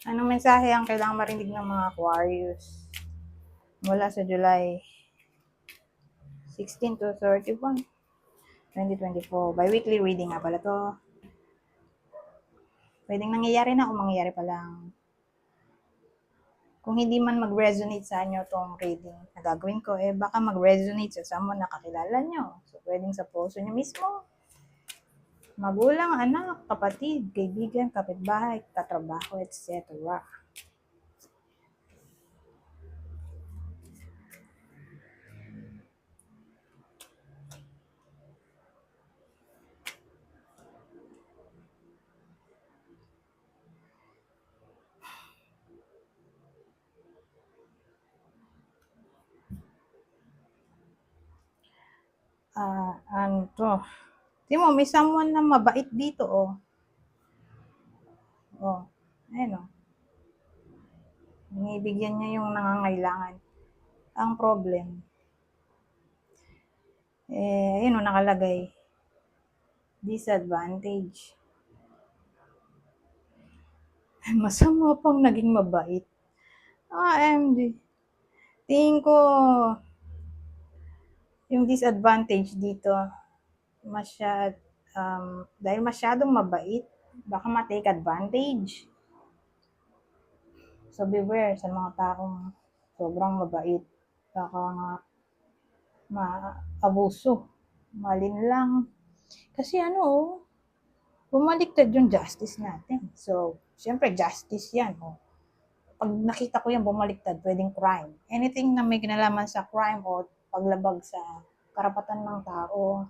Anong mensahe ang kailangang marinig ng mga Aquarius mula sa July 16 to 31, 2024? By weekly reading nga pala to. Pwedeng nangyayari na o mangyayari pa lang. Kung hindi man mag-resonate sa inyo tong reading na gagawin ko, baka mag-resonate sa someone na kakilala nyo. So, pwedeng sa puso nyo mismo. Magulang, anak, kapatid, kaibigan, kapitbahay, katrabaho, etc. Ano to? Di mo, may someone na mabait dito, oh. Oh, ayun, oh. Binibigyan niya yung nangangailangan. Ang problem, ayun, oh, nakalagay. Disadvantage. Masama pang naging mabait. MG. Tingin ko, yung disadvantage dito, dahil masyadong mabait, baka ma-take advantage. So beware sa mga taong sobrang mabait. Baka nga ma-abuso. Malin lang. Kasi bumaliktad yung justice natin. So, syempre justice yan. Oh. Pag nakita ko yan bumaliktad, pwedeng crime. Anything na may kinalaman sa crime o paglabag sa karapatan ng tao.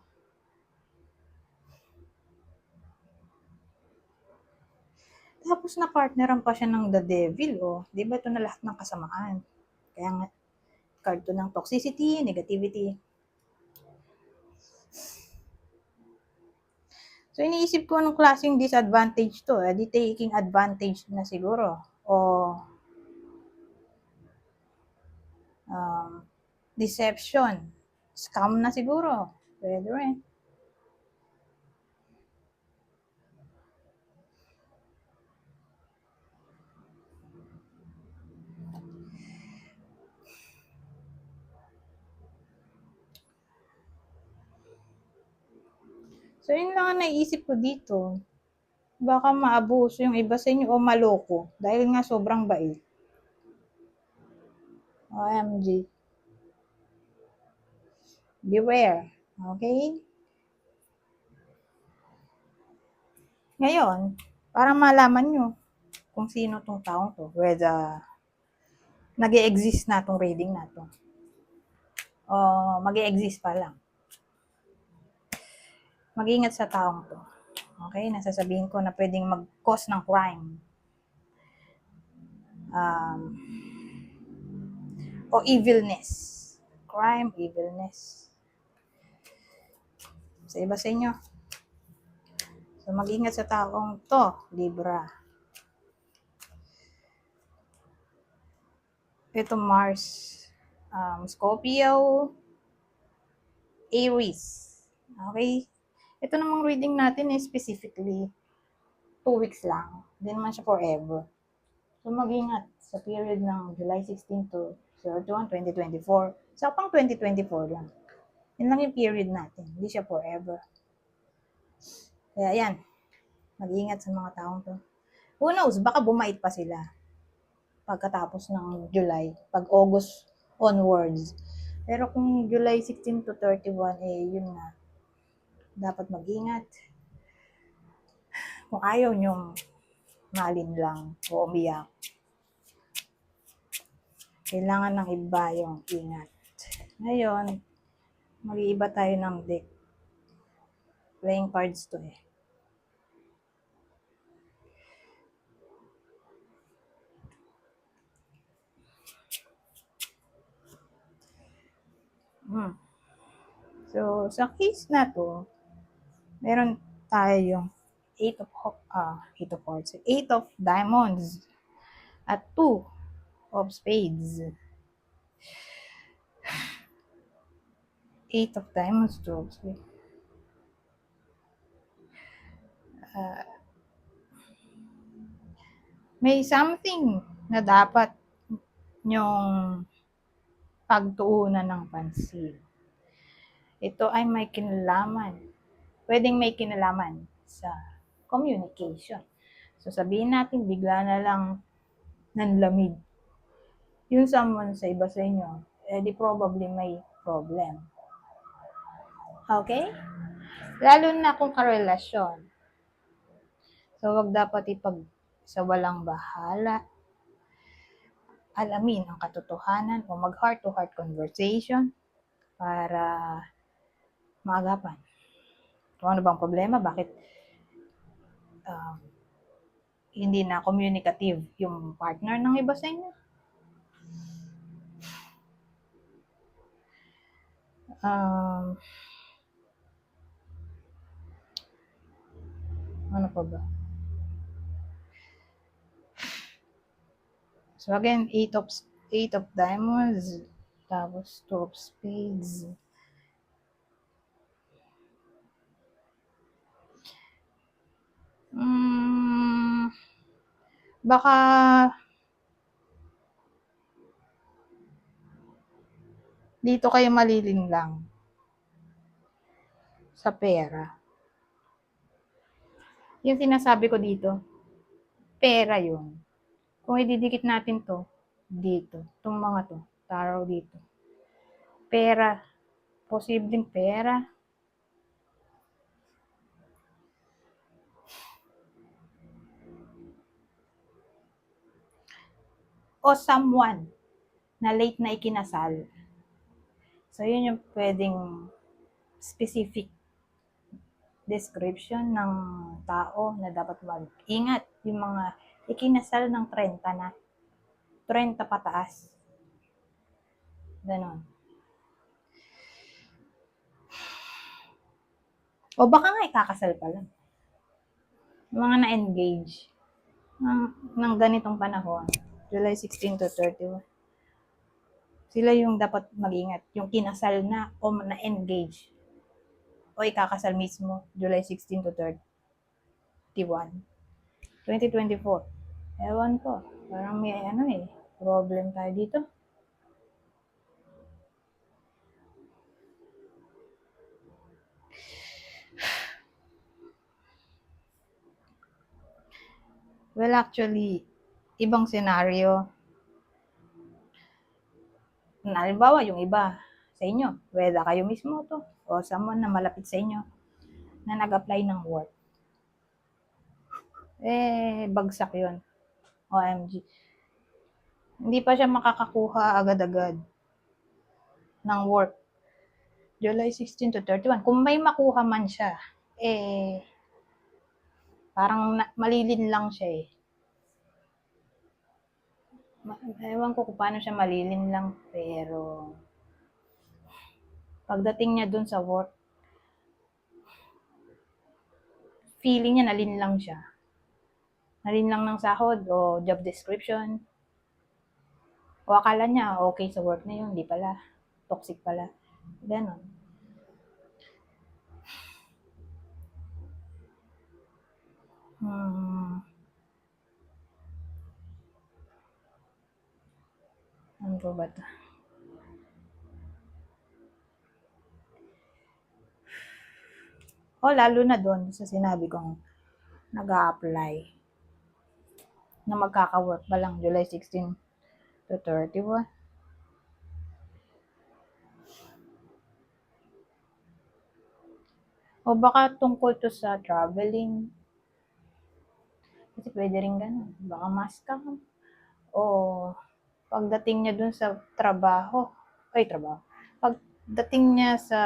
Tapos na partneran pa siya ng the devil, oh. Di ba ito na lahat ng kasamaan? Kaya nga, card to ng toxicity, negativity. So, iniisip ko anong klaseng disadvantage to. Di taking advantage na siguro. O deception. Scam na siguro. Pwede rin. So, yun lang ang naisip ko dito. Baka maabuso yung iba sa inyo o maloko dahil nga sobrang bait. OMG. Beware. Okay? Ngayon, para malaman nyo kung sino tong taong to, whether nag-e-exist na tong reading na to o mag-e-exist pa lang. Mag-ingat sa taong to. Okay? Nasasabihin ko na pwedeng mag-cause ng crime. O evilness. Crime, evilness. Sa iba sa inyo. So, mag-ingat sa taong to, Libra. Ito Mars, Scorpio, Aries. Okay? Ito namang reading natin specifically 2 weeks lang. Hindi naman siya forever. So, mag-ingat sa period ng July 16 to 31, 2024. So, pang 2024 lang. Yun lang yung period natin. Hindi siya forever. Kaya yan. Mag-ingat sa mga taong to. Who knows? Baka bumait pa sila pagkatapos ng July. Pag August onwards. Pero kung July 16 to 31, yun nga. Dapat mag-ingat. Kung ayaw nyong malin lang o umiyak, kailangan ng iba yung ingat. Ngayon, mag-iiba tayo ng deck. Playing cards to . So, sa case na to, meron tayo yung 8 of Hearts, 8 of Diamonds, at 2 of Spades. 8 of Diamonds, 2 of Spades. may something na dapat nyong pagtuunan ng pansin. Ito ay may kinalaman. Pwedeng may kinalaman sa communication. So sabihin natin bigla na lang nanlamig yung someone sa iba sa inyo, di probably may problem. Okay? Lalo na kung karelasyon. So wag dapat sa walang bahala. Alamin ang katotohanan o mag heart-to-heart conversation para maagapan kung ano bang problema, bakit hindi na communicative yung partner ng iba sa inyo. Ano pa ba? So again, 8 of diamonds, tapos 2 of spades. Baka dito kayo malilinlang sa pera. Yung sinasabi ko dito, pera yun. Kung ididikit natin to, dito, itong mga to, taraw dito. Pera, posibleng pera. O someone na late na ikinasal. So, yun yung pwedeng specific description ng tao na dapat mag-ingat. Yung mga ikinasal ng 30 na. 30 pataas. Ganon. O baka nga ikakasal pa lang. Yung mga na-engage ng ganitong panahon, July 16 to 31. Sila yung dapat mag-ingat. Yung kinasal na o na-engage. O ikakasal mismo, July 16 to 31. 2024. Ewan ko. Parang may problem tayo dito. Well, actually, ibang senaryo. Halimbawa, yung iba sa inyo, whether kayo mismo to, o someone na malapit sa inyo, na nag-apply ng work. Bagsak yun. OMG. Hindi pa siya makakakuha agad-agad ng work. July 16 to 31. Kung may makuha man siya, parang malilin lang siya eh. Ewan ko kung paano siya malilin lang, pero pagdating niya dun sa work, feeling niya nalin lang siya. Nalin lang ng sahod o job description. O akala niya okay sa work na yun, hindi pala. Toxic pala. Ganon. Ano ba ito? O lalo na doon sa sinabi kong nag-a-apply na magkaka-work pa lang July 16 to 31. O baka tungkol to sa traveling. Kasi pwede rin ganun. Baka ma-scam. O pagdating niya dun sa trabaho. Pagdating niya sa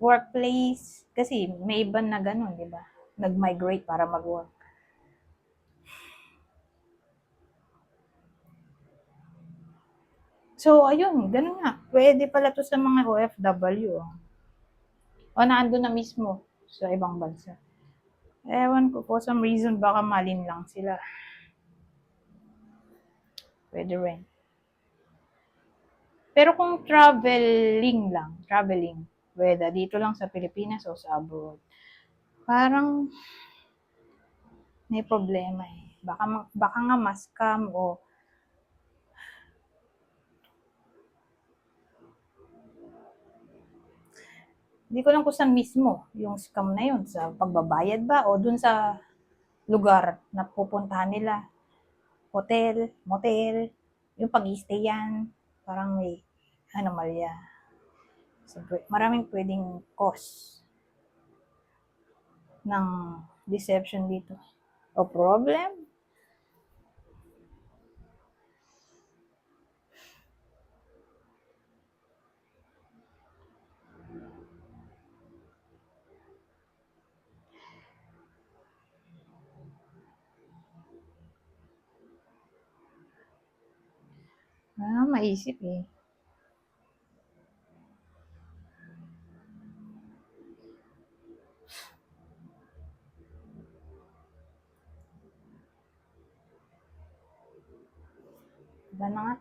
workplace, kasi may iba na ganun, di ba? Nag-migrate para mag-work. So, ayun, ganun nga. Pwede pala to sa mga OFW. O naandun na mismo sa ibang bansa. Ewan ko, for some reason, baka malin lang sila. Pwede rin. Pero kung traveling, whether dito lang sa Pilipinas o sa abroad, parang may problema eh. Baka nga ma-scam o hindi ko lang kung saan mismo yung scam na yun, sa pagbabayad ba o dun sa lugar na pupuntahan nila. Hotel, motel, yung pag-i-stay yan, parang may anomalya. So, maraming pwedeng cause ng deception dito. O problem? Maisip eh. Wala na nga.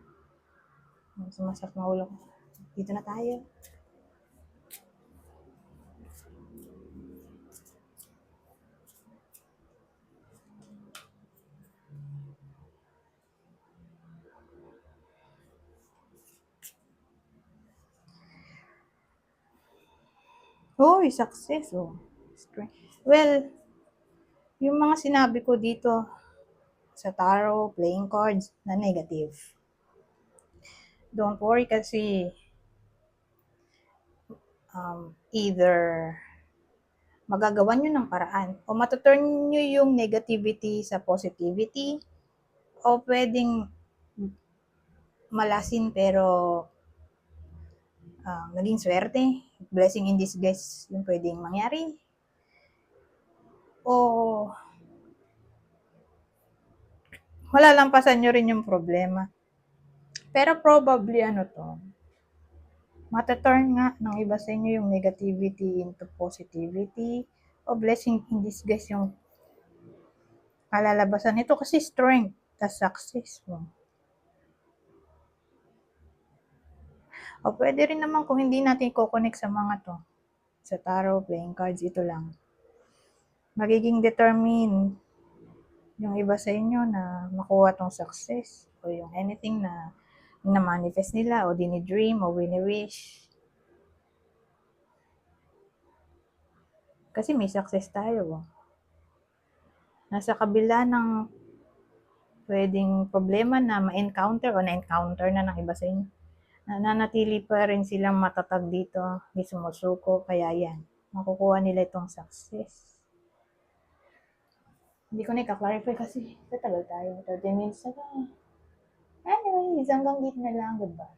Sumasakit na ulo ko. Dito na tayo. Hoy, success oh. Well, yung mga sinabi ko dito sa tarot, playing cards, na negative. Don't worry kasi either magagawa nyo ng paraan o matuturn nyo yung negativity sa positivity o pwedeng malasin pero naging swerte, blessing in disguise yung pwedeng mangyari o malalampasan nyo rin yung problema. Pero probably mataturn nga ng iba sa inyo yung negativity into positivity o blessing in disguise yung kalalabasan nito kasi strength tas success mo. O pwede rin naman kung hindi natin i-connect sa mga to, sa tarot, playing cards, ito lang. Magiging determined yung iba sa inyo na makuha tong success o yung anything na manifest nila o dinidream o wini-wish. Kasi may success tayo. Nasa kabila ng pwedeng problema na ma-encounter o na-encounter na ng iba sa inyo, nananatili pa rin silang matatag dito, hindi sumusuko, kaya yan, makukuha nila itong success. Hindi ko na i-clarify kasi tatagal tayo, 30 minutes na tayo. Anyways, hanggang dito na lang, goodbye.